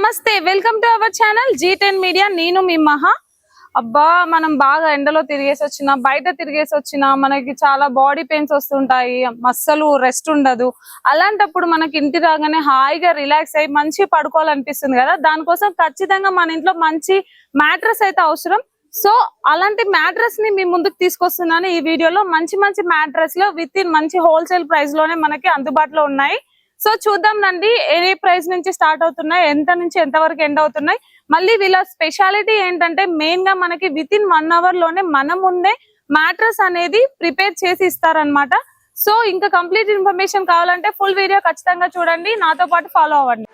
నమస్తే welcome to our channel G10 media. నేను మీ మహా. అబ్బా మనం బాగా ఎండలో తిరిగేసి వచ్చినా బయట తిరిగేసి వచ్చినా మనకి చాలా బాడీ పెయిన్స్ వస్తుంటాయి, అస్సలు రెస్ట్ ఉండదు. అలాంటప్పుడు మనకి ఇంటి రాగానే హాయిగా రిలాక్స్ అయ్యి మంచి పడుకోవాలనిపిస్తుంది కదా. దానికోసం ఖచ్చితంగా మన ఇంట్లో మంచి మ్యాట్రెస్ అయితే అవసరం. సో అలాంటి మ్యాట్రెస్ ని మీ ముందుకు తీసుకొస్తున్నాను ఈ వీడియోలో. మంచి మంచి మ్యాట్రెస్ లో విత్ ఇన్ మంచి హోల్సేల్ ప్రైస్ లోనే మనకి అందుబాటులో ఉన్నాయి. సో చూద్దాం రండి ఏ ప్రైస్ నుంచి స్టార్ట్ అవుతున్నాయి, ఎంత నుంచి ఎంత వరకు ఎండ్ అవుతున్నాయి. మళ్ళీ వీళ్ళ స్పెషాలిటీ ఏంటంటే మెయిన్ గా మనకి విత్ ఇన్ 1 hour లోనే మన ముందే మ్యాట్రెస్ అనేది ప్రిపేర్ చేసి ఇస్తారనమాట. సో ఇంకా కంప్లీట్ ఇన్ఫర్మేషన్ కావాలంటే ఫుల్ వీడియో ఖచ్చితంగా చూడండి, నాతో పాటు ఫాలో అవ్వండి.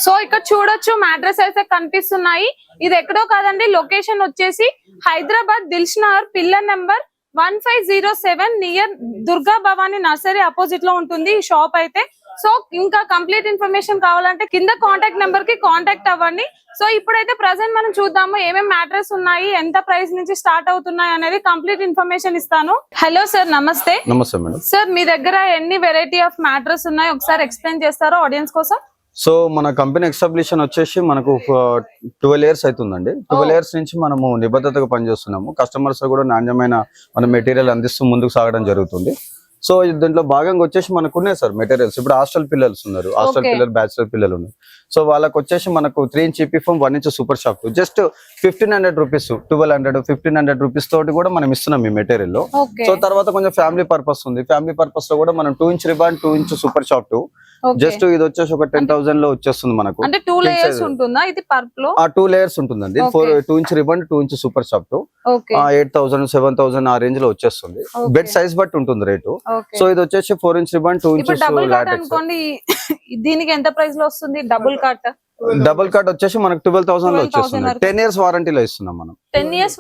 సో ఇక్కడ చూడొచ్చు మ్యాట్రెస్ అయితే కనిపిస్తున్నాయి. ఇది ఎక్కడో కాదండి, లొకేషన్ వచ్చేసి Hyderabad Dilsukhnagar pillar number 1507 near Durga Bhavani nursery opposite లో ఉంటుంది ఈ షాప్ అయితే. సో ఇంకా కంప్లీట్ ఇన్ఫర్మేషన్ కావాలంటే కింద కాంటాక్ట్ నెంబర్ కి కాంటాక్ట్ అవ్వండి. సో ఇప్పుడైతే ప్రెసెంట్ మనం చూద్దాము ఏమేమి మ్యాట్రెస్ ఉన్నాయి, ఎంత ప్రైస్ నుంచి స్టార్ట్ అవుతున్నాయి అనేది కంప్లీట్ ఇన్ఫర్మేషన్ ఇస్తాను. హలో సార్, నమస్తే. నమస్తే మేడం. సార్ మీ దగ్గర ఎన్ని వెరైటీ ఆఫ్ మ్యాట్రెస్ ఉన్నాయి ఒకసారి ఎక్స్ప్లెయిన్ చేస్తారో ఆడియన్స్ కోసం? సో మన కంపెనీ ఎస్టాబ్లిషన్ వచ్చేసి మనకు 12 years అవుతుందండి. 12 years నుంచి మనము నిబద్ధతగా పనిచేస్తున్నాము. కస్టమర్స్ కూడా నాణ్యమైన మన మెటీరియల్ అందిస్తూ ముందుకు సాగడం జరుగుతుంది. సో దీంట్లో భాగంగా వచ్చేసి మనకు ఉన్నాయి సార్ మెటీరియల్స్. ఇప్పుడు హాస్టల్ పిల్లలు ఉన్నారు, హాస్టల్ పిల్లలు, బ్యాచిలర్ పిల్లలు ఉన్నారు. సో వాళ్ళకి వచ్చేసి మనకు 3 inch EP foam, 1 inch super shaft just 1500 rupees, 1200, 1500 rupees తోటి కూడా మనం ఇస్తున్నాం ఈ మెటీరియల్ లో. సో తర్వాత కొంచెం ఫ్యామిలీ పర్పస్ ఉంది. ఫ్యామిలీ పర్పస్ లో కూడా మనం 2 inch రిబాన్, 2 inch super shaft just ఇది వచ్చేసి ఒక 10,000 లో వచ్చేస్తుంది మనకు. అంటే 2 layers ఉంటుందా ఇది పర్ప్ లో? 2 layers ఉంటుందండి. 2 inch ribbon, 2 inch super shaft 8,000, 7,000 ఆ రేంజ్ లో వచ్చేస్తుంది. బెడ్ సైజ్ బట్టి ఉంటుంది రేటు. సో ఇది వచ్చేసి 4 inch రిబన్, 2 inch లాటెక్స్. అనుకోండి దీనికి ఎంత ప్రైస్ లో వస్తుంది డబుల్ కట్? డబుల్ కట్ వచ్చేసి మనకు 12,000 లో వచ్చేస్తుంది. 10 years వారంటీలో ఇస్తున్నాం మనం. 10 years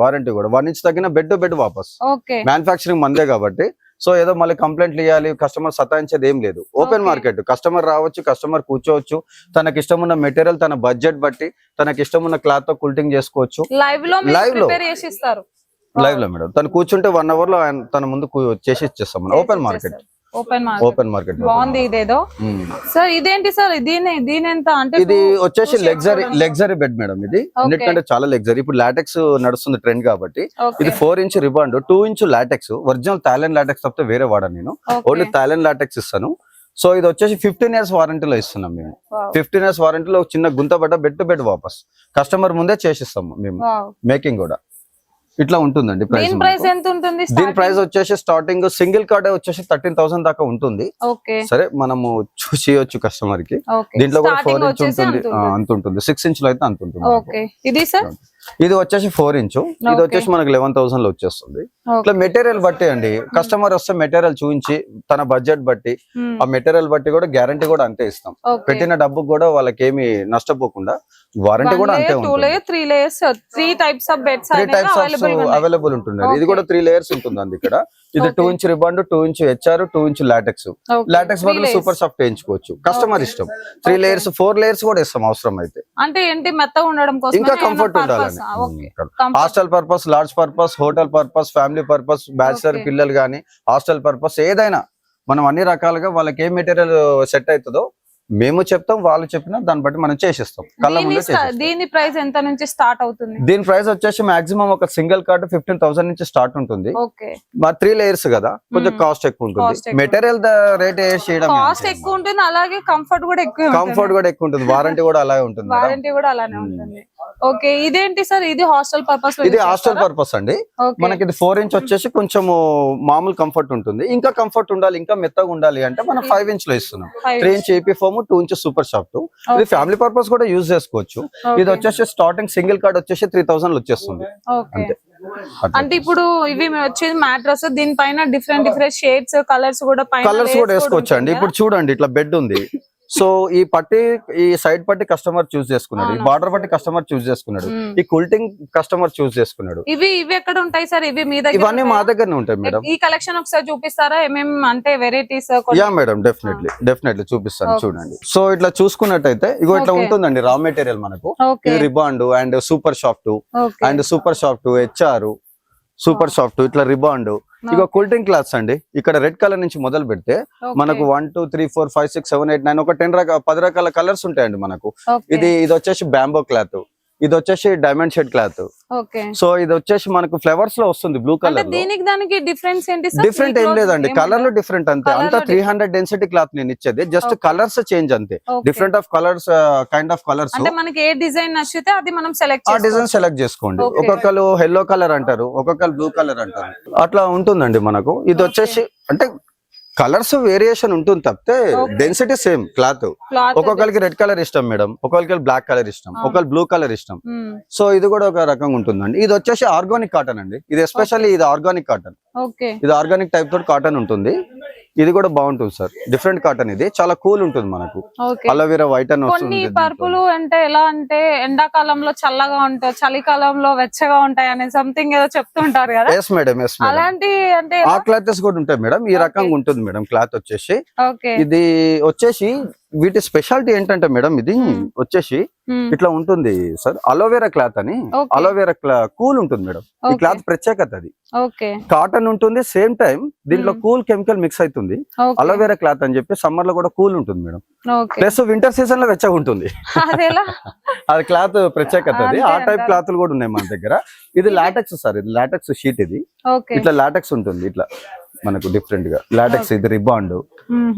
వారంటీ కూడా 1 inch తగ్గిన బెడ్ వాపస్. మ్యానుఫాక్చరింగ్ మందే కాబట్టి సో ఏదో మళ్ళీ కంప్లైంట్లు ఇవ్వాలి, కస్టమర్ సతాయించేది ఏం లేదు. ఓపెన్ మార్కెట్, కస్టమర్ రావచ్చు, కస్టమర్ కూర్చోవచ్చు, తనకి ఇష్టం ఉన్న మెటీరియల్ తన బడ్జెట్ బట్టి తనకి ఇష్టం ఉన్న క్లాత్ తో కుల్టింగ్ చేసుకోవచ్చు. లైవ్ లో మేడం తను కూర్చుంటే 1 hour లో తన ముందు చేసి ఇచ్చేస్తాం. Open market. బాగుంది ఇదేదో. సార్ ఇదేంటి సార్, దీని ఎంత అంటే? ఇది వచ్చేసి లగ్జరీ బెడ్ మేడం. ఇది అన్నిటికంటే చాలా లగ్జరీ. ఇప్పుడు లాటెక్స్ నడుస్తుంది ట్రెండ్ కాబట్టి ఇది 4 inch రిబాండ్, 2 inch LaTeX. Original Thailand LaTeX తప్పితే వేరే వాడను నేను. ఓన్లీ థాయిలాండ్ లాటెక్స్ ఇస్తాను. సో ఇది వచ్చేసి 15 years వారంటీలో ఇస్తున్నాం మేము. 15 years వారంటీలో చిన్న గుంత పడ్డ బెడ్ వాపస్ కస్టమర్ ముందే చేసిస్తాము మేము. మేకింగ్ కూడా ఇట్లా ఉంటుందండి. ప్రైస్ ఎంత ఉంటుంది? దీని ప్రైస్ వచ్చేసి స్టార్టింగ్ సింగిల్ కార్డ్ వచ్చేసి 13,000 దాకా ఉంటుంది. సరే మనము చూసి కస్టమర్ కి. దీంట్లో కూడా 4 inch ఉంటుంది, అంత ఉంటుంది. 6 inch లో అయితే అంత ఉంటుంది. ఇది వచ్చేసి 4 inch. ఇది వచ్చేసి మనకి 11,000 లో వచ్చేస్తుంది. ఇట్లా మెటీరియల్ బట్టి అండి, కస్టమర్ వస్తే మెటీరియల్ చూపించి తన బడ్జెట్ బట్టి ఆ మెటీరియల్ బట్టి కూడా గ్యారంటీ కూడా అంతే ఇస్తాం. పెట్టిన డబ్బుకు కూడా వాళ్ళకి ఏమి నష్టపోకుండా వారంటీ కూడా అంతే ఉంటుంది. 3 types of beds అవైలబుల్ ఉంటుంది. ఇది కూడా 3 layers ఉంటుంది అండి. ఇక్కడ ఇది 2 inch రిబాండ్, 2 inch HR, 2 inch LaTeX. LaTeX బదులు సూపర్ సాఫ్ట్ వేయించుకోవచ్చు, కస్టమర్ ఇష్టం. 3 layers, 4 layers కూడా ఇస్తాం అవసరం అయితే. అంటే ఏంటి మెత్తగా ఉండడం కోసం, ఇంకా కంఫర్ట్ ఉండాలని. Hostel purpose, lodge purpose, hotel purpose, family purpose, bachelor పిల్లలు గానీ హాస్టల్ పర్పస్ ఏదైనా మనం అన్ని రకాలుగా వాళ్ళకి ఏ మెటీరియల్ సెట్ అవుతుందో మేము చెప్తాం, వాళ్ళు చెప్పినా దాన్ని బట్టి మనం చేసిస్తాం. దీని ప్రైస్ ఎంత నుంచి స్టార్ట్ అవుతుంది? దీని ప్రైస్ వచ్చేసి మాక్సిమం ఒక సింగిల్ కార్డ్ 15,000 నుంచి స్టార్ట్ ఉంటుంది. 3 layers కదా, కొంచెం కాస్ట్ ఎక్కువ ఉంటుంది. మెటీరియల్ రేట్ కాస్ట్ ఎక్కువ ఉంటుంది, అలాగే కంఫర్ట్ కూడా ఎక్కువ ఉంటుంది. వారంటీ కూడా అలాగే ఉంటుంది. అలానే ఉంటుంది. ఓకే, ఇదేంటి సార్? ఇది హాస్టల్ పర్పస్. ఇది హాస్టల్ పర్పస్ అండి. మనకి ఇది 4 inch వచ్చేసి కొంచెం మామూలు కంఫర్ట్ ఉంటుంది. ఇంకా కంఫర్ట్ ఉండాలి, ఇంకా మెత్తగా ఉండాలి అంటే మనం 5 inch లో ఇస్తున్నాం. 3 inch AP foam, 2 inch super shaft. ఇది ఫ్యామిలీ పర్పస్ కూడా యూజ్ చేసుకోవచ్చు. ఇది వచ్చేసి స్టార్టింగ్ సింగిల్ కార్డ్ వచ్చేసి 3,000 వచ్చేస్తుంది అంతే. అంటే ఇప్పుడు ఇవి వచ్చేది మ్యాట్రస్, దీనిపైన డిఫరెంట్ డిఫరెంట్ షేడ్స్ కలర్స్ కూడా పైన కలర్స్ కూడా వేసుకోవచ్చు అండి. ఇప్పుడు చూడండి ఇట్లా బెడ్ ఉంది, సో ఈ పట్టి ఈ సైడ్ పట్టి కస్టమర్ చూస్ చేసుకున్నాడు, ఈ బార్డర్ పట్టి కస్టమర్ చూస్ చేసుకున్నాడు, ఈ కుల్టింగ్ కస్టమర్ చూస్ చేసుకున్నాడు. ఇవి ఎక్కడ ఉంటాయి సార్? ఇవి మీ దగ్గర? ఇవన్నీ మా దగ్గరనే ఉంటాయి మేడం. ఈ కలెక్షన్ ఒకసారి చూపిస్తారా? ఏమేమి అంటే వెరైటీస్? యా మేడం, డెఫినెట్లీ చూపిస్తాను. చూడండి, సో ఇట్లా చూసుకున్నట్టయితే ఇగో ఇట్లా ఉంటుందండి రా మెటీరియల్ మనకు. ఇది రిబాండ్ and super soft and super soft HR super soft ఇట్లా రిబాండ్. ఇక కూల్టింగ్ క్లాత్స్ అండి. ఇక్కడ రెడ్ కలర్ నుంచి మొదలు పెడితే మనకు 1 2 3 4 5 6 7 8 9 ఒక 10 రకాల కలర్స్ ఉంటాయండి మనకు. ఇది వచ్చేసి బ్యాంబో క్లాత్, ఇది వచ్చేసి డైమండ్ షేడ్ క్లాత్. సో ఇది వచ్చేసి మనకు ఫ్లవర్స్ లో వస్తుంది బ్లూ కలర్. దీనికి దానికి డిఫరెన్స్ ఏంటి? డిఫరెంట్ ఏం లేదండి, కలర్ లో డిఫరెంట్ అంతే. అంతా 300 డెన్సిటీ క్లాత్ నేను ఇచ్చేది, జస్ట్ కలర్స్ చేంజ్ అంతే. Different of colours, kind of colours. అంటే మనకి ఏ డిజైన్ నచ్చితే అది మనం సెలెక్ట్ ఆ డిజైన్ సెలెక్ట్ చేసుకోండి. ఒక్కొక్కరు ఎల్లో కలర్ అంటారు, ఒక్కొక్కరు బ్లూ కలర్ అంటారు, అట్లా ఉంటుందండి మనకు. ఇది వచ్చేసి అంటే కలర్స్ వేరియేషన్ ఉంటుంది తప్పితే డెన్సిటీ సేమ్ క్లాత్. ఒక్కొక్కరికి రెడ్ కలర్ ఇష్టం మేడం, ఒక్కొక్కరికి బ్లాక్ కలర్ ఇష్టం, ఒకళ్ళు బ్లూ కలర్ ఇష్టం. సో ఇది కూడా ఒక రకంగా ఉంటుందండి. ఇది వచ్చేసి ఆర్గానిక్ కాటన్ అండి. ఇది ఎస్పెషల్లీ ఇది ఆర్గానిక్ కాటన్. ఇది ఆర్గానిక్ టైప్ తోటి కాటన్ ఉంటుంది. ఇది కూడా బాగుంటుంది సార్, డిఫరెంట్ కాటన్. ఇది చాలా కూల్ ఉంటుంది మనకు. అలోవెరా వైట్ అని కొన్ని పర్పులు అంటే ఎలా అంటే ఎండాకాలంలో చల్లగా ఉంటాయి, చలికాలంలో వెచ్చగా ఉంటాయి అనే సంథింగ్ ఏదో చెప్తుంటారు కదా. ఎస్ మేడం, అలాంటి అంటే ఆ క్లాత్స్ కూడా ఉంటాయి మేడం. ఈ రకంగా ఉంటుంది మేడం క్లాత్ వచ్చేసి. ఇది వచ్చేసి వీటి స్పెషాలిటీ ఏంటంటే మేడం, ఇది వచ్చేసి ఇట్లా ఉంటుంది సార్, అలోవెరా క్లాత్ అని. అలోవెరా కూల్ ఉంటుంది మేడం. ఈ క్లాత్ ప్రత్యేకత అది. కాటన్ ఉంటుంది, సేమ్ టైం దీంట్లో కూల్ కెమికల్ మిక్స్ అవుతుంది. అలోవెరా క్లాత్ అని చెప్పి సమ్మర్ లో కూడా కూల్ ఉంటుంది మేడం. ప్లస్ వింటర్ సీజన్ లో వెచ్చగా ఉంటుంది. అది క్లాత్ ప్రత్యేకత అది. ఆ టైప్ క్లాత్లు కూడా ఉన్నాయి మన దగ్గర. ఇది లాటెక్స్ సార్, ఇది లాటెక్స్ షీట్. ఇది ఇట్లా లాటెక్స్ ఉంటుంది ఇట్లా మనకు డిఫరెంట్ గా. లాటెక్స్, ఇది రిబాండ్.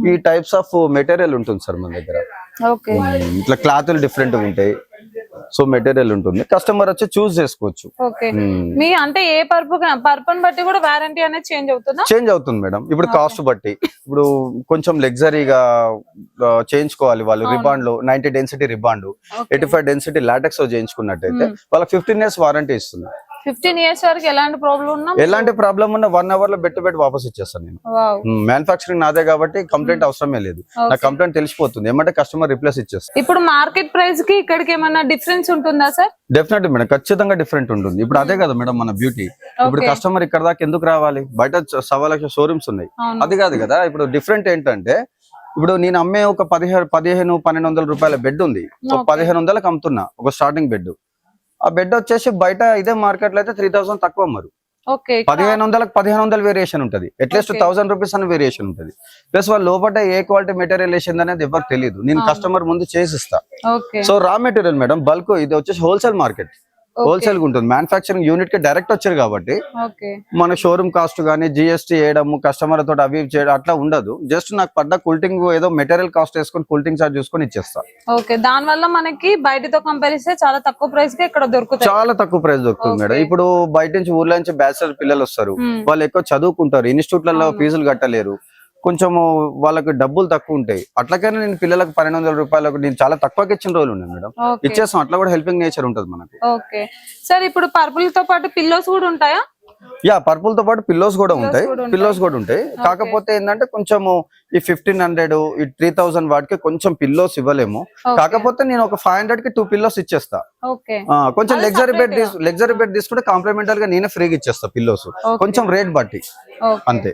ఈ టైప్స్ ఆఫ్ మెటీరియల్ ఉంటుంది సార్ మన దగ్గర. ఇట్లా క్లాత్లు డిఫరెంట్ గా ఉంటాయి. సో మెటీరియల్ ఉంటుంది, కస్టమర్ వచ్చి చూస్ చేసుకోవచ్చు. మీ అంటే ఏ పర్పన్ బట్టి కూడా వారంటీ అనేది చేంజ్ అవుతుందా? చేంజ్ అవుతుంది మేడం. ఇప్పుడు కాస్ట్ బట్టి, ఇప్పుడు కొంచెం లగ్జరీగా చేయించుకోవాలి వాళ్ళు. రిబాండ్ లో 90 డెన్సిటీ రిబాండ్, 85 డెన్సిటీ లాటెక్స్ చేయించుకున్నట్టయితే వాళ్ళకి 15 years వారంటీ ఇస్తుంది. 15 years వరకు ఎలాంటి ప్రాబ్లం ఉన్నా 1 hour లో బెట్ వాపస్ ఇచ్చేస్తాను నేను. మ్యానుఫాక్చరింగ్ నాదే కాబట్టి కంప్లైంట్ అవసరమే లేదు. నా కంప్లైంట్ తెలిసిపోతుంది, ఏమంటే కస్టమర్ రిప్లేస్ ఇచ్చేస్తాను. ఇప్పుడు మార్కెట్ ప్రైస్ కి ఇక్కడికి ఏమైనా డిఫరెన్స్ ఉంటుందా సార్? డెఫినెట్లీ మేడం, ఖచ్చితంగా డిఫరెంట్ ఉంటుంది. ఇప్పుడు అదే కదా మేడం మన బ్యూటీ. ఇప్పుడు కస్టమర్ ఇక్కడ దాకా ఎందుకు రావాలి? బయట 1.25 లక్ష షోరూమ్స్ ఉన్నాయి, అది కాదు కదా. ఇప్పుడు డిఫరెంట్ ఏంటంటే, ఇప్పుడు నేను అమ్మే ఒక 1500-1200 రూపాయల బెడ్ ఉంది, 1500కి అమ్ముతున్నా ఒక స్టార్టింగ్ బెడ్. ఆ బెడ్ వచ్చేసి బయట ఇదే మార్కెట్ లో అయితే 3000 తక్కువ అమ్మరు. 1500కి 1500 వేరియేషన్ ఉంటది, అట్లీస్ట్ 1000 రూపీస్ అని వేరియేషన్ ఉంటది. ప్లస్ వాళ్ళు లోపల ఏ క్వాలిటీ మెటీరియల్ వేసింది అనేది ఎవరికి తెలియదు. నేను కస్టమర్ ముందు చేసిస్తా. So raw material madam bulk, ఇది వచ్చేసి హోల్సేల్ మార్కెట్. హోల్సేల్ గా ఉంటుంది. మ్యానుఫాక్చరింగ్ యూనిట్ కి డైరెక్ట్ వచ్చారు కాబట్టి మన షోరూమ్ కాస్ట్ గానీ GST వేయడం, కస్టమర్ తోటి అవి చేయడం అట్లా ఉండదు. జస్ట్ నాకు పడ్డ కూల్టింగ్ ఏదో మెటీరియల్ కాస్ట్ వేసుకొని కూల్టింగ్ చార్జ్ చూసుకొని ఇచ్చేస్తా. దాని వల్ల మనకి బయటతో కంపేర్ చేస్తే చాలా తక్కువ ప్రైస్ కి ఇక్కడ దొరుకుతుంది. చాలా తక్కువ ప్రైస్ దొరుకుతుంది మేడం. ఇప్పుడు బయట నుంచి ఊర్లో నుంచి బ్యాచిలర్ పిల్లలు వస్తారు, వాళ్ళు ఎక్కువ చదువుకుంటారు, ఇన్స్టిట్యూట్లలో ఫీజులు కట్టలేరు, కొంచెము వాళ్ళకి డబ్బులు తక్కువ ఉంటాయి. అట్లకైనా నేను పిల్లలకు 1200 రూపాయలకు నేను చాలా తక్కువకి ఇచ్చిన రోజులు ఉన్నాయి మేడం. ఇచ్చేస్తాం. అట్లా కూడా హెల్పింగ్ నేచర్ ఉంటుంది మనకు. సార్ ఇప్పుడు పర్పుల్ తో పాటు పిల్లోస్ కూడా ఉంటాయా? యా, పర్పుల్ తో పాటు పిల్లోస్ కూడా ఉంటాయి. కాకపోతే ఏంటంటే కొంచెము ఈ 1500 ఈ 3000 వాటికి కొంచెం పిల్లోస్ ఇవ్వలేము. కాకపోతే నేను ఒక 500కి 2 పిల్లోస్ ఇచ్చేస్తా. కొంచెం లగ్జరీ బెడ్ తీసుకుంటే కాంప్లిమెంటరీ గా నేనే ఫ్రీగా ఇచ్చేస్తా పిల్లోస్, కొంచెం రేట్ బట్టి అంతే.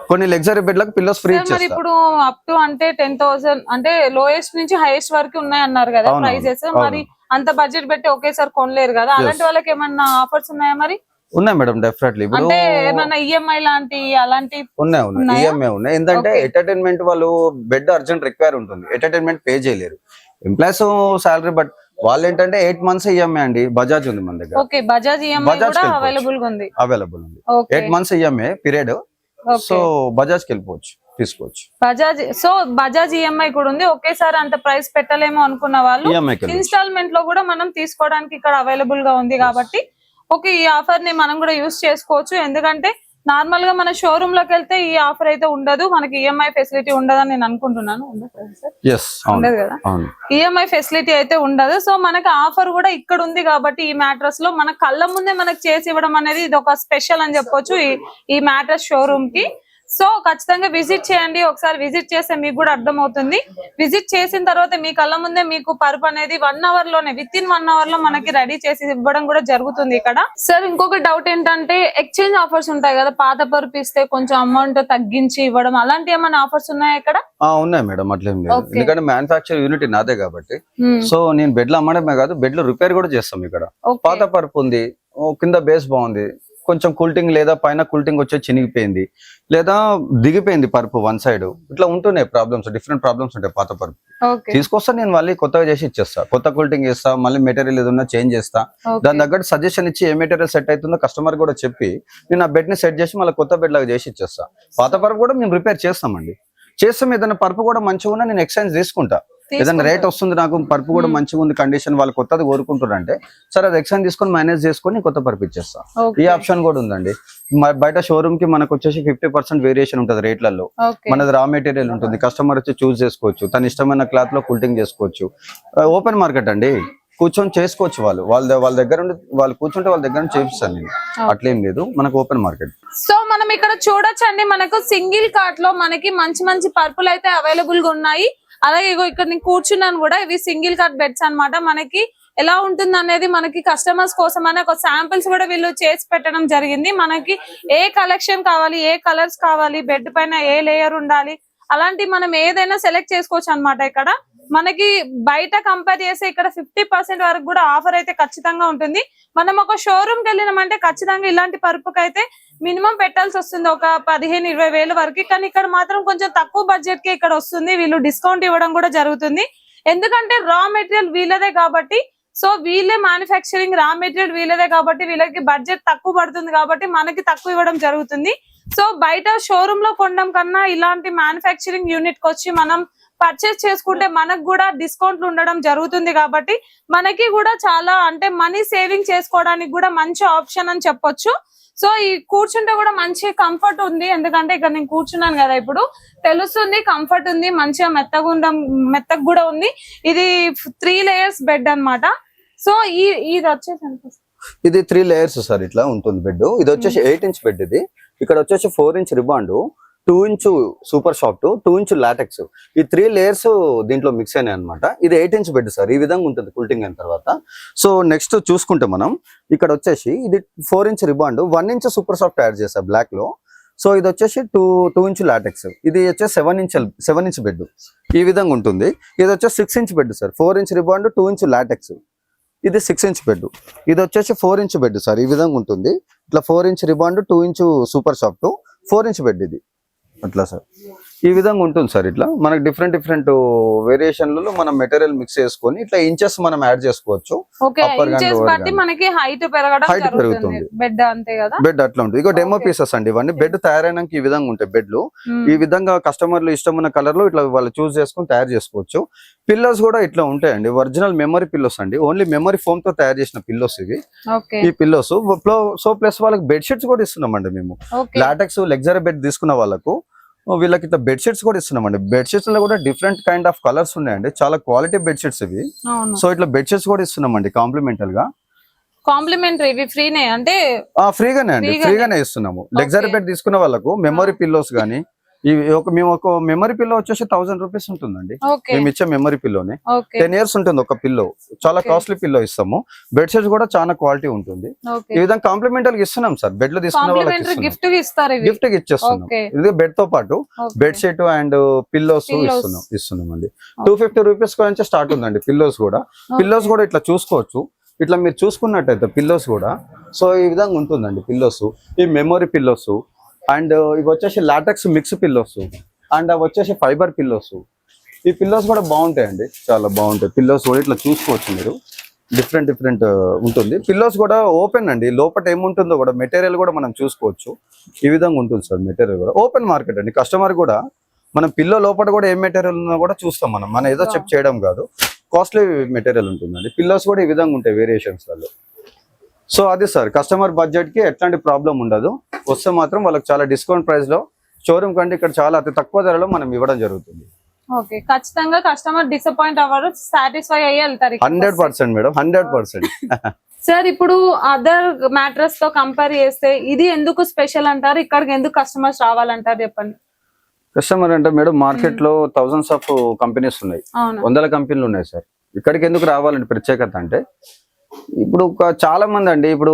కొన్ని లగ్జరీ బెడ్లకు పిల్లోస్ ఫ్రీ ఇచ్చేస్తా. ఇప్పుడు అప్ టు అంటే 10,000 అంటే లోయెస్ట్ నుంచి హైయెస్ట్ వరకు ఉన్నాయి అన్నారు కదా ప్రైజెస్. మరి అంత బడ్జెట్ పెట్టి ఒకేసారి కొనలేరు కదా, అలాంటి వాళ్ళకి ఏమన్నా ఆఫర్స్ ఉన్నాయా? మరి ఉన్నాయి మేడం, డెఫినెట్లీ. అంటే ఏమన్నా EMI లాంటి అలాంటి ఉన్నాయి. EMI ఉన్నాయి. ఏంటంటే ఎంటర్టైన్మెంట్ వాళ్ళు బెడ్ అర్జెంట్ రిక్వైర్ ఉంటుంది, ఎంటర్టైన్మెంట్ పే చేయలేరు. ఎంప్లాయీస్ సాలరీ బట్ వాళ్ళు ఏంటంటే 8 months EMI అండి. బజాజ్ ఉంది మన దగ్గర. బజాజ్ EMI కూడా అవైలబుల్ ఉంది. 8 months EMI period. So Bajaj కి వెళ్ళిపోవచ్చు, తీసుకోవచ్చు. బజాజ్ EMI కూడా ఉంది. ఒకేసారి అంత ప్రైస్ పెట్టలేమో అనుకున్న వాళ్ళు ఇన్స్టాల్మెంట్ లో కూడా మనం తీసుకోవడానికి ఇక్కడ అవైలబుల్ గా ఉంది కాబట్టి ఈ ఆఫర్ ని మనం కూడా యూజ్ చేసుకోవచ్చు. ఎందుకంటే నార్మల్ గా మన షోరూమ్ లోకి వెళ్తే ఈ ఆఫర్ అయితే ఉండదు, మనకి ఈఎంఐ ఫెసిలిటీ ఉండదని నేను అనుకుంటున్నాను. ఉండదు కదా, ఈఎంఐ ఫెసిలిటీ అయితే ఉండదు. సో మనకి ఆఫర్ కూడా ఇక్కడ ఉంది కాబట్టి ఈ మ్యాట్రస్ లో మన కళ్ళ ముందే మనకు చేసి ఇవ్వడం అనేది ఇది ఒక స్పెషల్ అని చెప్పొచ్చు ఈ మ్యాట్రస్ షోరూమ్ కి. సో ఖచ్చితంగా విజిట్ చేయండి, ఒకసారి విజిట్ చేస్తే మీకు కూడా అర్థమవుతుంది. విజిట్ చేసిన తర్వాత మీ కళ్ళ ముందే మీకు పరుపు అనేది 1 hour లోనే, విత్ ఇన్ 1 hour లో మనకి రెడీ చేసి ఇవ్వడం కూడా జరుగుతుంది ఇక్కడ. సార్ ఇంకొక డౌట్ ఏంటంటే ఎక్స్చేంజ్ ఆఫర్స్ ఉంటాయి కదా, పాత పరుపు ఇస్తే కొంచెం అమౌంట్ తగ్గించి ఇవ్వడం, అలాంటి ఏమైనా ఆఫర్స్ ఉన్నాయా ఇక్కడ? ఉన్నాయి మేడం, అట్లేం లేదు. ఎందుకంటే మ్యానుఫాక్చర్ యూనిట్ నాదే కాబట్టి. సో నేను బెడ్ లో అమ్మడమే కాదు, బెడ్ లో రిపేర్ కూడా చేస్తాం ఇక్కడ. పాత పరుపు ఉంది, కింద బేస్ బాగుంది, కొంచెం కూల్టింగ్ లేదా పైన కూల్టింగ్ వచ్చే చినిగిపోయింది లేదా దిగిపోయింది పరుపు వన్ సైడ్, ఇట్లా ఉంటున్నాయి ప్రాబ్లమ్స్, డిఫరెంట్ ప్రాబ్లమ్స్ ఉంటాయి. పాత పరుపు తీసుకొస్తా నేను మళ్ళీ కొత్తగా చేసి ఇచ్చేస్తా, కొత్త కూల్టింగ్ చేస్తా, మళ్ళీ మెటీరియల్ ఏదన్నా చేంజ్ చేస్తా, దాని తగ్గట్టు సజెషన్ ఇచ్చి ఏ మెటీరియల్ సెట్ అవుతుందో కస్టమర్ కూడా చెప్పి నేను ఆ బెడ్ ని సెట్ చేసి మళ్ళీ కొత్త బెడ్ లాగా చేసి ఇచ్చేస్తా. పాత పరుపు కూడా మేము రిపేర్ చేస్తామండి, చేస్తాం. ఏదైనా పరుపు కూడా మంచిగా ఉన్నా నేను ఎక్స్చేంజ్ తీసుకుంటా. ఏదైనా రేట్ వస్తుంది నాకు పరుపు కూడా మంచిగా ఉంది కండిషన్, వాళ్ళు కొత్తది కోరుకుంటారంటే సరే అది ఎక్స్చేంజ్ తీసుకొని మేనేజ్ చేసుకొని కొత్త పరుపు ఇచ్చేస్తా. ఈ ఆప్షన్ కూడా ఉందండి. బయట షోరూమ్ కి మనకు వచ్చేసి 50% వేరియేషన్ ఉంటుంది రేట్లలో. మనది రా మెటీరియల్ ఉంటుంది, కస్టమర్ వచ్చి చూస్ చేసుకోవచ్చు, తన ఇష్టమైన క్లాత్ లో కూల్టింగ్ చేసుకోవచ్చు. ఓపెన్ మార్కెట్ అండి, కూర్చొని చేసుకోవచ్చు. వాళ్ళ దగ్గర ఉండి వాళ్ళు కూర్చుంటే వాళ్ళ దగ్గర నుంచి చేపిస్తాను నేను, అట్లేం లేదు, మనకు ఓపెన్ మార్కెట్. సో మనం ఇక్కడ చూడొచ్చండి, మనకు సింగిల్ కార్ట్ లో మనకి మంచి మంచి పరుపులు అయితే అవైలబుల్ గా ఉన్నాయి. అలాగే ఇక్కడ నేను కూర్చున్నాను కూడా, ఇవి సింగిల్ కార్ట్ బెడ్స్ అన్నమాట. మనకి ఎలా ఉంటుంది అనేది మనకి కస్టమర్స్ కోసం అనే ఒక శాంపిల్స్ కూడా వీళ్ళు చేసి పెట్టడం జరిగింది. మనకి ఏ కలెక్షన్ కావాలి, ఏ కలర్స్ కావాలి, బెడ్ పైన ఏ లేయర్ ఉండాలి, అలాంటి మనం ఏదైనా సెలెక్ట్ చేసుకోవచ్చు అన్నమాట. ఇక్కడ మనకి బయట కంపేర్ చేస్తే ఇక్కడ 50% వరకు కూడా ఆఫర్ అయితే ఖచ్చితంగా ఉంటుంది. మనం ఒక షోరూమ్ కి వెళ్ళినామంటే ఖచ్చితంగా ఇలాంటి పరుపుకైతే మినిమం పెట్టాల్సి వస్తుంది ఒక 15-20 వేలు వరకు. కానీ ఇక్కడ మాత్రం కొంచెం తక్కువ బడ్జెట్ కి ఇక్కడ వస్తుంది, వీళ్ళు డిస్కౌంట్ ఇవ్వడం కూడా జరుగుతుంది. ఎందుకంటే రా మెటీరియల్ వీళ్ళదే కాబట్టి, సో వీళ్ళే మ్యానుఫ్యాక్చరింగ్, రా మెటీరియల్ వీళ్ళదే కాబట్టి వీళ్ళకి బడ్జెట్ తక్కువ పడుతుంది కాబట్టి మనకి తక్కువ ఇవ్వడం జరుగుతుంది. సో బయట షోరూమ్ లో కొనడం కన్నా ఇలాంటి మ్యానుఫ్యాక్చరింగ్ యూనిట్ కి వచ్చి మనం పర్చేస్ చేసుకుంటే మనకు కూడా డిస్కౌంట్లు ఉండడం జరుగుతుంది కాబట్టి మనకి కూడా చాలా అంటే మనీ సేవింగ్ చేసుకోవడానికి కూడా మంచి ఆప్షన్ అని చెప్పొచ్చు. సో ఈ కూర్చుంటే కూడా మంచి కంఫర్ట్ ఉంది, ఎందుకంటే ఇక్కడ నేను కూర్చున్నాను కదా, ఇప్పుడు తెలుస్తుంది కంఫర్ట్ ఉంది, మంచిగా మెత్తగా కూడా ఉంది. ఇది 3 layers బెడ్ అన్నమాట. సో ఇది వచ్చేసి ఇది 3 layers సార్, ఇట్లా ఉంటుంది బెడ్. ఇది వచ్చేసి 8 inch బెడ్. ఇది ఇక్కడ వచ్చేసి 4 inch రిబాండ్, 2 inch super soft, 2 inch LaTeX, ఈ 3 layers దీంట్లో మిక్స్ అయినాయి అనమాట. ఇది 8 inch బెడ్ సార్, ఈ విధంగా ఉంటుంది కూల్టింగ్ అయిన తర్వాత. సో నెక్స్ట్ చూసుకుంటే మనం ఇక్కడ వచ్చేసి ఇది 4 inch రిబాండ్, 1 inch super soft add చేస్తారు బ్లాక్ లో. సో ఇది వచ్చేసి 2 inch లాటెక్స్, ఇది వచ్చేసి 7 inch బెడ్, ఈ విధంగా ఉంటుంది. ఇది వచ్చేసి 6 inch bed sir, 4 inch రిబాండ్, 2 inch LaTeX, ఇది 6 inch బెడ్. ఇది వచ్చేసి 4 inch బెడ్ సార్, ఈ విధంగా ఉంటుంది. ఇట్లా 4 inch రిబాండ్, 2 inch super soft, 4 inch bed ఇది అట్లా సార్, ఈ విధంగా ఉంటుంది సార్. ఇట్లా మనకి డిఫరెంట్ వేరియేషన్లలో మనం మెటీరియల్ మిక్స్ చేసుకొని ఇట్లా ఇంచెస్ మనం యాడ్ చేసుకోవచ్చు. హైట్ పెరుగుతుంది బెడ్, అంతే కదా, బెడ్ అట్లా ఉంటుంది. ఇక డెమో పీసెస్ అండి ఇవన్నీ. బెడ్ తయారైనాక ఈ విధంగా ఉంటాయి బెడ్లు. ఈ విధంగా కస్టమర్లు ఇష్టమైన కలర్ లో ఇట్లా వాళ్ళు చూస్ చేసుకొని తయారు చేసుకోవచ్చు. పిల్లోస్ కూడా ఇట్లా ఉంటాయండి, ఒరిజినల్ మెమరీ పిల్లోస్ అండి, ఓన్లీ మెమరీ ఫోమ్ తో తయారు చేసిన పిల్లోస్ ఇవి. ఈ పిల్లోస్ సో ప్లస్ వాళ్ళకి బెడ్ షీట్స్ కూడా ఇస్తున్నామండి మేము. లాటెక్స్ లగ్జరీ బెడ్ తీసుకున్న వాళ్ళకు వీళ్ళకి ఇట్లా బెడ్ షీట్స్ కూడా ఇస్తున్నామండి. బెడ్ షీట్స్ లో కూడా డిఫరెంట్ కైండ్ ఆఫ్ కలర్స్ ఉన్నాయండి, చాలా క్వాలిటీ బెడ్ షీట్స్ ఇవి. సో ఇట్లా బెడ్ షీట్స్ కూడా ఇస్తున్నామండి కాంప్లిమెంటరీ గా. కాంప్లిమెంటరీ ఇవి ఫ్రీనే అంటే? ఫ్రీగానే అండి, ఫ్రీగానే ఇస్తున్నాము. లగ్జరీ బెడ్ తీసుకున్న వాళ్ళకు మెమరీ పిల్లోస్ గానీ, మేము ఒక మెమరీ పిల్లో వచ్చేసి 1000 రూపీస్ ఉంటుందండి. మేము ఇచ్చే మెమరీ పిల్లోనే 10 years ఉంటుంది ఒక పిల్లో, చాలా కాస్ట్లీ పిల్లో ఇస్తాము. బెడ్ షీట్స్ కూడా చాలా క్వాలిటీ ఉంటుంది. ఈ విధంగా కాంప్లిమెంటరీ ఇస్తున్నాం సార్. బెడ్ లో తీసుకున్న వాళ్ళకి గిఫ్ట్ గా ఇచ్చేస్తున్నాం. ఇది బెడ్ తో పాటు బెడ్ షీట్ అండ్ పిల్లోస్ ఇస్తున్నాం అండి. 250 రూపీస్ నుంచి స్టార్ట్ ఉందండి పిల్లోస్ కూడా. పిల్లోస్ కూడా ఇట్లా చూసుకోవచ్చు, ఇట్లా మీరు చూసుకున్నట్టయితే పిల్లోస్ కూడా. సో ఈ విధంగా ఉంటుందండి పిల్లోస్. ఈ మెమరీ పిల్లోస్ అండ్ ఇవి వచ్చేసి లాటెక్స్ మిక్స్ పిల్లోస్ అండ్ అవి వచ్చేసి ఫైబర్ పిల్లోస్. ఈ పిల్లోస్ కూడా బాగుంటాయండి, చాలా బాగుంటాయి. పిల్లోస్ కూడా ఇట్లా చూసుకోవచ్చు మీరు, డిఫరెంట్ ఉంటుంది. పిల్లోస్ కూడా ఓపెన్ అండి, లోపల ఏముంటుందో కూడా మెటీరియల్ కూడా మనం చూసుకోవచ్చు. ఈ విధంగా ఉంటుంది సార్ మెటీరియల్ కూడా. ఓపెన్ మార్కెట్ అండి, కస్టమర్ కూడా మనం పిల్లో లోపల కూడా ఏం మెటీరియల్ ఉన్నా కూడా చూస్తాం. మనం ఏదో చెక్ చేయడం కాదు, కాస్ట్లీ మెటీరియల్ ఉంటుందండి. పిల్లోస్ కూడా ఈ విధంగా ఉంటాయి వేరియేషన్స్ లలో. సో అది సార్ కస్టమర్ బడ్జెట్ కి ఎట్లాంటి ప్రాబ్లం ఉండదు. వస్తే మాత్రం వాళ్ళకి చాలా డిస్కౌంట్ ప్రైస్ లో షోరూమ్ కంటే ఇక్కడ చాలా అతి తక్కువ ధరలో మనం ఇవ్వడం జరుగుతుంది. ఓకే, ఖచ్చితంగా కస్టమర్ డిసప్పాయింట్ అవ్వరు, సాటిస్ఫై అయ్యి వెళ్తారు. 100% మేడం, 100%. సార్ ఇప్పుడు అదర్ మ్యాట్రస్ తో కంపేర్ చేస్తే ఇది ఎందుకు స్పెషల్ అంటారు, ఇక్కడికి ఎందుకు కస్టమర్స్ రావాలంటారు చెప్పండి. కస్టమర్ అంటే మేడం మార్కెట్ లో థౌసండ్స్ ఆఫ్ కంపెనీస్ ఉన్నాయి, అవును, 100 కంపెనీలు ఉన్నాయి సార్. ఇక్కడికి ఎందుకు రావాలంటే ప్రత్యేకత అంటే ఇప్పుడు చాలా మంది అండి, ఇప్పుడు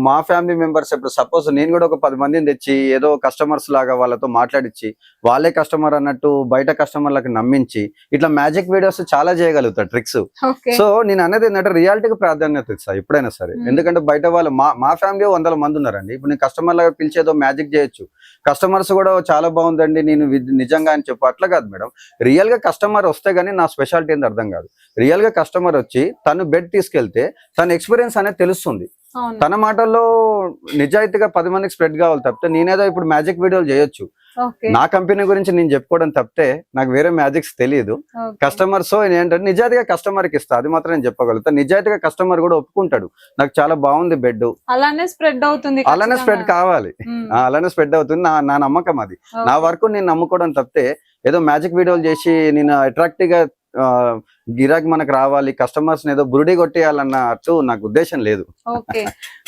మా ఫ్యామిలీ మెంబర్స్ ఇప్పుడు సపోజ్ నేను కూడా ఒక 10 మందిని తెచ్చి ఏదో కస్టమర్స్ లాగా వాళ్ళతో మాట్లాడించి వాళ్ళే కస్టమర్ అన్నట్టు బయట కస్టమర్లకు నమ్మించి ఇట్లా మ్యాజిక్ వీడియోస్ చాలా చేయగలుగుతారు ట్రిక్స్. ఓకే, సో నేను అనేది ఏంటంటే రియాలిటీకి ప్రాధాన్యత ఇస్తా ఎప్పుడైనా సరే. ఎందుకంటే బయట వాళ్ళు మా ఫ్యామిలీ 100 మంది ఉన్నారండి. ఇప్పుడు నేను కస్టమర్ లాగా పిలిచేదో మ్యాజిక్ చేయొచ్చు, కస్టమర్స్ కూడా చాలా బాగుందండి నేను నిజంగా అని చెప్పు, అట్లా కాదు మేడం. రియల్ గా కస్టమర్ వస్తే గానీ నా స్పెషాలిటీ ఏంది అర్థం కాదు. రియల్ గా కస్టమర్ వచ్చి తను బెడ్ తీసుకెళ్తే తన ఎక్స్పీరియన్స్ అనేది తెలుస్తుంది. అవును, తన మాటల్లో నిజాయితీగా 10 మందికి స్ప్రెడ్ కావాలి తప్పితే నేనేదో ఇప్పుడు మ్యాజిక్ వీడియోలు చేయొచ్చు, ఓకే, నా కంపెనీ గురించి నేను చెప్పుకోవడం తప్పితే నాకు వేరే మ్యాజిక్స్ తెలియదు. ఓకే. కస్టమర్ సో ఏంటంటే నిజాయితీగా కస్టమర్ కి ఇస్తా, అది మాత్రం నేను చెప్పగలుగుతా. నిజాయితీగా కస్టమర్ కూడా ఒప్పుకుంటాడు నాకు చాలా బాగుంది బెడ్, అలానే స్ప్రెడ్ అవుతుంది, అలానే స్ప్రెడ్ కావాలి, అలానే స్ప్రెడ్ అవుతుంది. నా నమ్మకం అది. నా వరకు నేను నమ్ముకోవడం తప్పితే ఏదో మ్యాజిక్ వీడియోలు చేసి నేను అట్రాక్టివ్ గా గిరాక్ మనకు రావాలి, కస్టమర్స్ ఏదో బురుడి కొట్టేయాలన్నట్టు నాకు ఉద్దేశం లేదు. ఓకే,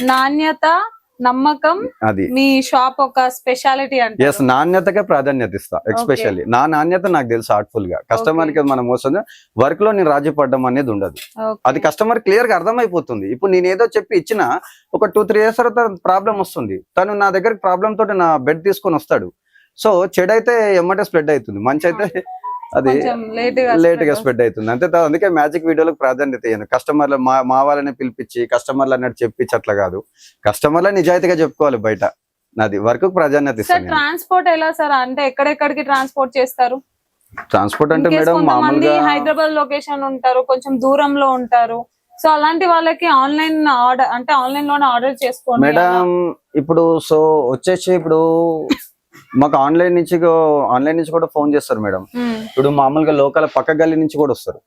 నాణ్యత నమ్మకం అది మీ షాప్ ఒక స్పెషాలిటీ అంటే. ఎస్, నాణ్యతకే ప్రాధాన్యత ఇస్తా. ఎక్స్పెషల్లీ నా నాణ్యత నాకు తెలుసు ఆర్ట్ఫుల్ గా. కస్టమర్ కి మనం మోసం వర్క్ లో నేను రాజీ పడడం అనేది ఉండదు. అది కస్టమర్ క్లియర్ గా అర్థమైపోతుంది. ఇప్పుడు నేను ఏదో చెప్పి ఇచ్చిన ఒక 2-3 ఇయర్స్ తర్వాత ప్రాబ్లం వస్తుంది, తను నా దగ్గర ప్రాబ్లం తోటి నా బెడ్ తీసుకొని వస్తాడు. సో చెడైతే ఎమ్మటే స్ప్రెడ్ అవుతుంది, మంచి అయితే అది లేట్ గా స్ప్రెడ్ అవుతుంది అంతే. అందుకే మ్యాజిక్ వీడియోలకు ప్రాధాన్యత ఇయ్యను. కస్టమర్లు మా వాళ్ళని పిలిపించి కస్టమర్లు అన్నట్టు చెప్పించి అట్లా కాదు, కస్టమర్ల నిజాయితీగా చెప్పుకోవాలి బయట. నాది వర్క్ ప్రాధాన్యత ఇస్తాను. ట్రాన్స్పోర్ట్ ఎలా సార్, అంటే ఎక్కడెక్కడికి ట్రాన్స్పోర్ట్ చేస్తారు? ట్రాన్స్పోర్ట్ అంటే మేడం మామూలుగా హైదరాబాద్ లొకేషన్ ఉంటారు, కొంచెం దూరంలో ఉంటారు. సో అలాంటి వాళ్ళకి ఆన్లైన్ ఆర్డర్ అంటే ఆన్లైన్ లోనే ఆర్డర్ చేసుకోండి మేడం. ఇప్పుడు సో వచ్చేసి ఇప్పుడు మాకు ఆన్లైన్ నుంచి కూడా ఫోన్ చేస్తారు మేడం. ఇప్పుడు మామూలుగా లోకల్ పక్క గల్లీ నుంచి కూడా వస్తారు.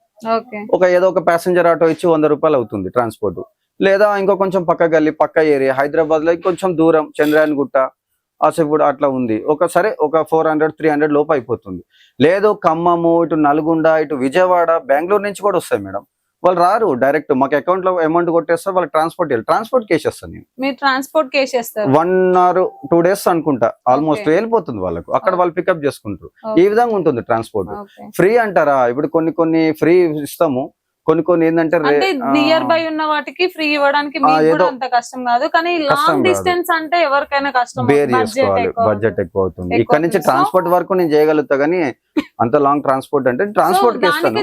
ఏదో ఒక ప్యాసింజర్ ఆటో ఇచ్చి 100 రూపాయలు అవుతుంది ట్రాన్స్పోర్ట్. లేదా ఇంకో కొంచెం పక్క గల్లీ పక్క ఏరియా హైదరాబాద్ లో కొంచెం దూరం చంద్రాయన్ గుట్ట ఆసిఫ్గూడ అట్లా ఉంది, ఒకసారి ఒక 400-300 లోపు అయిపోతుంది. లేదు ఖమ్మము, ఇటు నల్గొండ, ఇటు విజయవాడ, బెంగళూరు నుంచి కూడా వస్తాయి మేడం. వాళ్ళు రారు, డైరెక్ట్ మాకు అకౌంట్ లో అమౌంట్ కొట్టేస్తారు, వాళ్ళకి ట్రాన్స్పోర్ట్ కేసేస్తాను నేను. మీరు ట్రాన్స్పోర్ట్ కేసేస్తారు 1 or 2 days అనుకుంటా, ఆల్మోస్ట్ వెళ్ళిపోతుంది వాళ్ళకు. అక్కడ వాళ్ళు పికప్ చేసుకుంటారు. ఈ విధంగా ఉంటుంది ట్రాన్స్పోర్ట్. ఫ్రీ అంటారా, ఇప్పుడు కొన్ని ఫ్రీ ఇస్తాము, కొన్ని ఏంటంటే నియర్ బై ఉన్న వాటికి ఫ్రీ ఇవ్వడానికి మీకు కూడా అంత కష్టం కాదు, కానీ లాంగ్ డిస్టెన్స్ అంటే ఎవరికైనా కష్టం, బేర్ చేసుకోవాలి, బడ్జెట్ ఎక్కువ అవుతుంది. ఇక్కడ నుంచి ట్రాన్స్పోర్ట్ వరకు నేను చేయగలుగుతా, కానీ అంత లాంగ్ ట్రాన్స్పోర్ట్ అంటే ట్రాన్స్పోర్ట్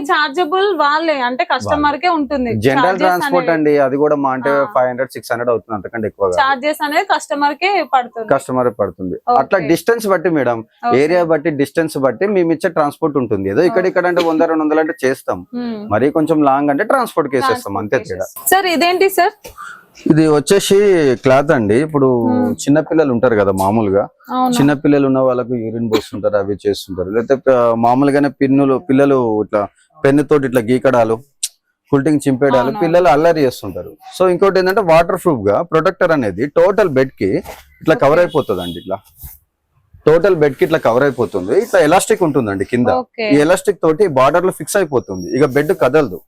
చార్జబుల్ వాళ్ళే అంటే కస్టమర్ కే ఉంటుంది. జనరల్ ట్రాన్స్పోర్ట్ అండి, అది కూడా మా అంటే 500-600 అవుతుంది, అంతకంటే ఎక్కువ చార్జెస్ అనేది కస్టమర్ కే పడుతుంది. అట్లా డిస్టెన్స్ బట్టి మేడం, ఏరియా బట్టి డిస్టెన్స్ బట్టి మేము ఇచ్చే ట్రాన్స్పోర్ట్ ఉంటుంది. ఏదో ఇక్కడ అంటే 100-200 అంటే చేస్తాం, మరి కొంచెం లాంగ్ అంటే ట్రాన్స్పోర్ట్ కేసేస్తాం, అంతే తేడా. సార్ ఇదేంటి సార్? ఇది వచ్చేసి క్లాత్ అండి. ఇప్పుడు చిన్న పిల్లలు ఉంటారు కదా, మామూలుగా చిన్న పిల్లలు ఉన్న వాళ్ళకు యూరిన్ పోస్తుంటారు, అవి చేస్తుంటారు. లేకపోతే మామూలుగానే పిల్లలు ఇట్లా పెన్ను తోటి ఇట్లా గీకడాలు, కుల్టింగ్ చింపేడాలు పిల్లలు అల్లరి చేస్తుంటారు. సో ఇంకోటి ఏంటంటే వాటర్ ప్రూఫ్ గా ప్రొటెక్టర్ అనేది టోటల్ బెడ్ కి ఇట్లా కవర్ అయిపోతుంది అండి. ఇట్లా టోటల్ బెడ్ కి ఇట్లా కవర్ అయిపోతుంది. ఇట్లా ఎలాస్టిక్ ఉంటుందండి కింద, ఈ ఎలాస్టిక్ తోటి బార్డర్ లో ఫిక్స్ అయిపోతుంది. ఇక బెడ్ కదలదు,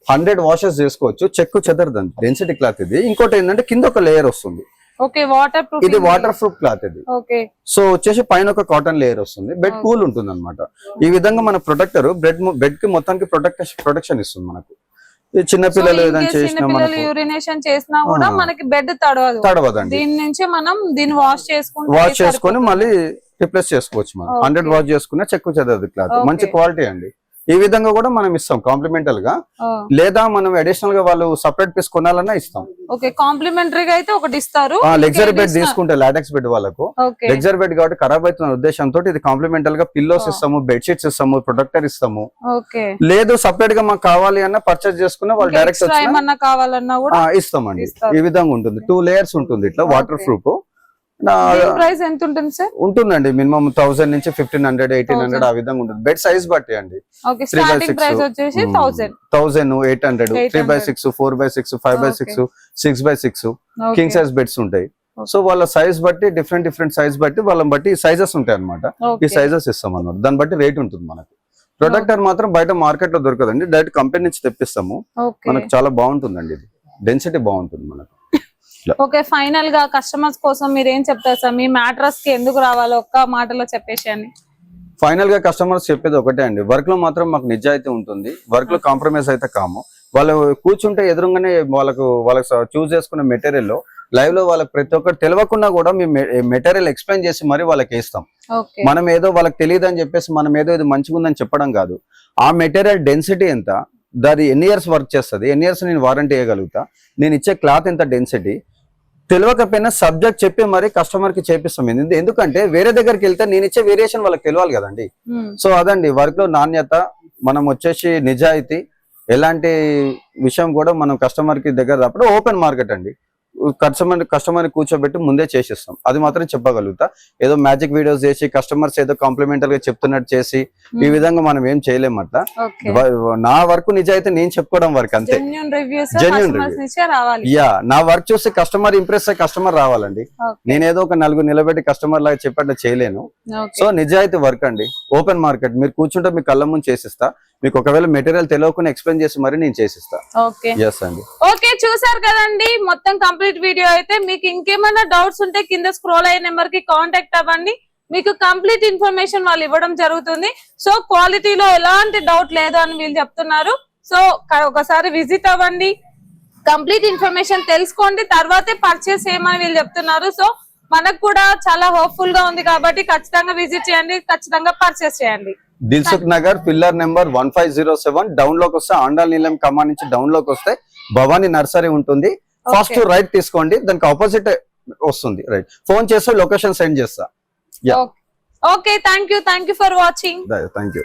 100 వాషెస్ చేసుకోవచ్చు, చెక్కు చెదరదండి, డెన్సిటీ క్లాత్ ఇది. ఇంకోటి ఏంటంటే కింద ఒక లేయర్ వస్తుంది, ఇది వాటర్ ప్రూఫ్ క్లాత్ ఇది. సో వచ్చేసి పైన ఒక కాటన్ లేయర్ వస్తుంది, బెడ్ కూల్ ఉంటుంది అనమాట. ఈ విధంగా మన ప్రొటెక్టర్ బెడ్ కి మొత్తానికి ప్రొటెక్షన్ ఇస్తుంది మనకు. చిన్న పిల్లలు ఏదైనా చేసినా కూడా మనకి బెడ్ తడవదండి. దీని నుంచి మనం దీన్ని వాష్ చేసుకొని మళ్ళీ రిప్లేస్ చేసుకోవచ్చు. మనం 100 వాష్ చేసుకున్నా చెక్కు చెదరదు క్లాత్, మంచి క్వాలిటీ అండి. ఈ విధంగా కూడా మనం ఇస్తాం కాంప్లిమెంటల్ గా, లేదా మనం అడిషనల్ గా వాళ్ళు సపరేట్ పీస్ కొనాలన్నా ఇస్తాం. కాంప్లిమెంటరీగా అయితే ఒకటి ఇస్తారు. లగ్జరీ బెడ్ తీసుకుంటే లాటెక్స్ బెడ్ వాళ్ళకు లగ్జరీ బెడ్ కాబట్టి ఖరాబ్ అవుతున్న ఉద్దేశంతో ఇది కాంప్లిమెంటల్ గా పిల్లోస్ ఇస్తాము, బెడ్ షీట్స్ ఇస్తాము, ప్రొటెక్టర్ ఇస్తాము. లేదు సపరేట్ గా మాకు కావాలి అన్న పర్చేస్ చేసుకున్న వాళ్ళు డైరెక్ట్ కావాలన్నా కూడా ఇస్తామండి. ఈ విధంగా ఉంటుంది, 2 లేయర్స్ ఉంటుంది ఇట్లా వాటర్ ప్రూఫ్. ప్రైస్ ఎంత ఉంటుంది సార్? ఉంటుందండి మినిమం 1000 నుంచి 1500 1800 ఆ విధంగా ఉంటుంది. బెడ్ సైజ్ బట్టి అండి. ఓకే, స్టార్టింగ్ ప్రైస్ వచ్చేసి 1000, 800, 3x6, 4x6, 5x6, 6x6 king size beds ఉంటాయి. సో వాళ్ళ సైజ్ బట్టి డిఫరెంట్ సైజ్ బట్టి వాళ్ళని బట్టి సైజెస్ ఉంటాయి అనమాట. ఈ సైజెస్ ఇస్తాం అన్నమాట, దాన్ని బట్టి రేట్ ఉంటుంది మనకు. ప్రొడక్ట్ అని మాత్రం బయట మార్కెట్ లో దొరకదండి, డైరెక్ట్ కంపెనీ నుంచి తెప్పిస్తాము. మనకు చాలా బాగుంటుందండి, ఇది డెన్సిటీ బాగుంటుంది మనకు. ఓకే, ఫైనల్ గా కస్టమర్స్ కోసం మీరు ఏం చెప్తారు సార్? మీ మ్యాట్రస్ కి ఎందుకు రావాలో ఒక్క మాటలో చెప్పేసి. ఫైనల్ గా కస్టమర్స్ చెప్పేది ఒకటే అండి, వర్క్ లో మాత్రం మాకు నిజాయితీ ఉంటుంది, వర్క్ లో కాంప్రమైజ్ అయితే కాము. వాళ్ళు కూర్చుంటే ఎదురుగానే వాళ్ళకు చూస్ చేసుకున్న మెటీరియల్ లో లైవ్ లో వాళ్ళకి ప్రతి ఒక్కటి తెలియకుండా కూడా మేము మెటీరియల్ ఎక్స్ప్లెయిన్ చేసి మరి వాళ్ళకి ఇస్తాం. మనం ఏదో వాళ్ళకి తెలియదు అని చెప్పేసి మనం ఏదో ఇది మంచిగా ఉందని చెప్పడం కాదు. ఆ మెటీరియల్ డెన్సిటీ ఎంత, దాని ఎన్ని ఇయర్స్ వర్క్ చేస్తుంది, ఎన్ని ఇయర్స్ నేను వారంటీ ఇవ్వగలుగుతా, నేను ఇచ్చే క్లాత్ ఎంత డెన్సిటీ తెలియకపోయినా సబ్జెక్ట్ చెప్పి మరి కస్టమర్ కి చేపిస్తాం. ఎందుకంటే వేరే దగ్గరికి వెళ్తే నేను ఇచ్చే వేరియేషన్ వాళ్ళకి తెలియాలి కదండి. సో అదండి వర్క్ లో నాణ్యత, మనం వచ్చేసి నిజాయితీ, ఎలాంటి విషయం కూడా మనం కస్టమర్ కి దగ్గర రాప్పుడు ఓపెన్ మార్కెట్ అండి. కస్టమర్ కూర్చోబెట్టి ముందే చేసిస్తాం, అది మాత్రం చెప్పగలుగుతా. ఏదో మ్యాజిక్ వీడియోస్ చేసి కస్టమర్స్ ఏదో కాంప్లిమెంటరీ గా చెప్తున్నట్టు చేసి ఈ విధంగా మనం ఏం చేయలేం అట్లా. నా వర్క్ నిజాయితీ నేను చెప్పుకోవడం వరకు అంతే. జెన్యూన్ యా, నా వర్క్ చూసి కస్టమర్ ఇంప్రెస్ అయ్యి కస్టమర్ రావాలండి. నేనేదో ఒక నలుగురు నిలబెట్టి కస్టమర్ లాగా చెప్పేట చేయలేను. సో నిజాయితీ వర్క్ అండి, ఓపెన్ మార్కెట్. మీరు కూర్చుంటే మీ కళ్ళ ముందు చేసిస్తా, మీకు ఒకవేళ మెటీరియల్ తెలియకుండా ఎక్స్ప్లెయిన్ చేసి మరి నేను చేసిస్తా. ఓకే, చూసారు కదండి మొత్తం కంప్లీట్ వీడియో. అయితే మీకు ఇంకేమైనా డౌట్స్ ఉంటే కింద స్క్రోల్ అయ్యే నెంబర్ కి కాంటాక్ట్ అవ్వండి, మీకు కంప్లీట్ ఇన్ఫర్మేషన్ వాళ్ళు ఇవ్వడం జరుగుతుంది. సో క్వాలిటీలో ఎలాంటి డౌట్ లేదు అని వీళ్ళు చెప్తున్నారు. సో ఒకసారి విజిట్ అవ్వండి, కంప్లీట్ ఇన్ఫర్మేషన్ తెలుసుకోండి, తర్వాతే పర్చేస్ చేయమని వీళ్ళు చెప్తున్నారు. సో మనకు కూడా చాలా హోప్ఫుల్ గా ఉంది కాబట్టి ఖచ్చితంగా విజిట్ చేయండి, ఖచ్చితంగా పర్చేస్ చేయండి. Dilsukh Nagar pillar number 1507 down లోకి వస్తే ఆండాల్ నీలం కమాన్ నుంచి డౌన్ లోకి వస్తే భవానీ నర్సరీ ఉంటుంది. ఫస్ట్ రైట్ తీసుకోండి, దానికి ఆపోజిట్ వస్తుంది. రైట్ ఫోన్ చేస్తే లొకేషన్ సెండ్ చేస్తా. Okay, thank you for watching. Thank you.